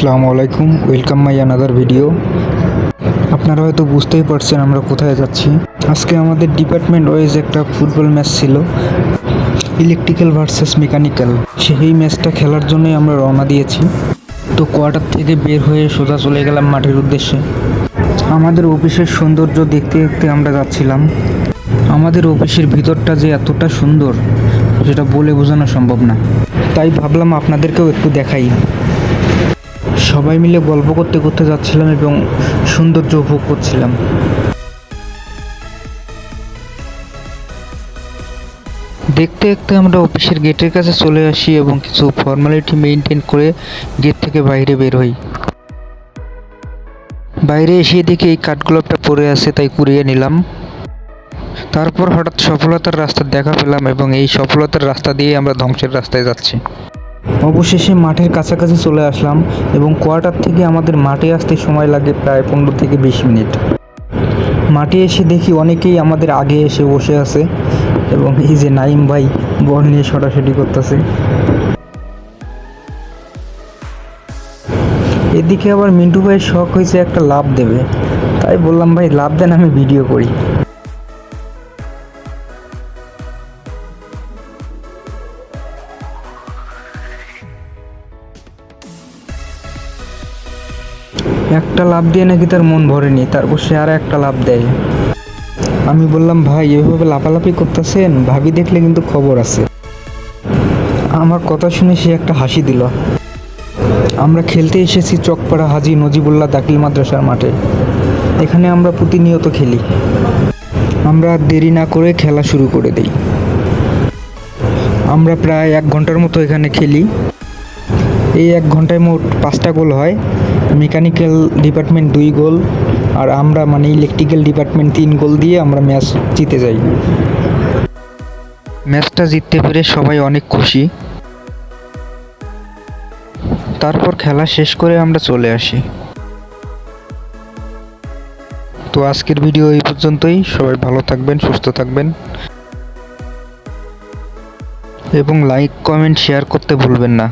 আসসালামু আলাইকুম, welcome my another video. আপনারা হয়তো বুঝতেই পারছেন আমরা কোথায় যাচ্ছি। আজকে আমাদের ডিপার্টমেন্ট ওয়াইজ একটা ফুটবল ম্যাচ ছিল, ইলেকট্রিক্যাল ভার্সেস মেকানিক্যাল। সেই ম্যাচটা খেলার জন্যই আমরা রওনা দিয়েছি। তো কোয়ার্টার থেকে বের হয়ে সোজা চলে গেলাম মাঠের উদ্দেশ্যে। আমাদের অফিসের সৌন্দর্য দেখতে দেখতে আমরা যাচ্ছিলাম। আমাদের অফিসের ভিতরটা যে এতটা সুন্দর সেটা বলে বোঝানো সম্ভব না, তাই ভাবলাম আপনাদেরকেও একটু দেখাই। সবাই মিলে গল্প করতে করতে যাচ্ছিলাম এবং সৌন্দর্য উপভোগ করছিলাম। দেখতে দেখতে আমরা অফিসের গেটের কাছে চলে আসি এবং কিছু ফর্মালিটি মেনটেন করে গেট থেকে বাইরে বের হই। বাইরে এসে দেখি এই কাঠগোলাপটা পড়ে আছে, তাই কুড়িয়ে নিলাম। তারপর হঠাৎ সফলতার রাস্তা দেখা পেলাম এবং এই সফলতার রাস্তা দিয়ে আমরা ধ্বংসের রাস্তায় যাচ্ছি। অবশেষে মাঠের কাছাকাছি চলে আসলাম এবং কোয়ার্টার থেকে আমাদের মাঠে আসতে সময় লাগে প্রায় 15 থেকে 20 মিনিট। মাঠে এসে দেখি অনেকেই আমাদের আগে এসে বসে আছে এবং এই যে নাইম ভাই বল নিয়ে ছটাছটি করতেছে। এদিকে আবার মিন্টু ভাইয়ের শখ হয়েছে একটা লাভ দেবে, তাই বললাম ভাই লাভ দেন, আমি ভিডিও করি। একটা লাভ দিয়ে নাকি তার মন ভরেনি, তারপর সে আর একটা লাভ দেয়। আমি বললাম ভাই এভাবে লাফালাফি করতেছেন, ভাবি দেখলে কিন্তু খবর আছে। আমার কথা শুনে সে একটা হাসি দিল। আমরা খেলতে এসেছি চকপাড়া হাজী নজিবুল্লাহ দাখিল মাদ্রাসার মাঠে। এখানে আমরা প্রতিনিয়ত খেলি। আমরা দেরি না করে খেলা শুরু করে দিই। আমরা প্রায় 1 ঘন্টার মতো এখানে খেলি। এই 1 ঘন্টায় মোট 5টা গোল হয়। মেকানিক্যাল ডিপার্টমেন্ট 2 গোল আর আমরা মানে ইলেকট্রিক্যাল ডিপার্টমেন্ট 3 গোল দিয়ে আমরা ম্যাচ জিতে যাই। ম্যাচটা জিততে পেরে সবাই অনেক খুশি। তারপর খেলা শেষ করে আমরা চলে আসি। তো আজকের ভিডিও এই পর্যন্তই। সবাই ভালো থাকবেন, সুস্থ থাকবেন এবং লাইক কমেন্ট শেয়ার করতে ভুলবেন না।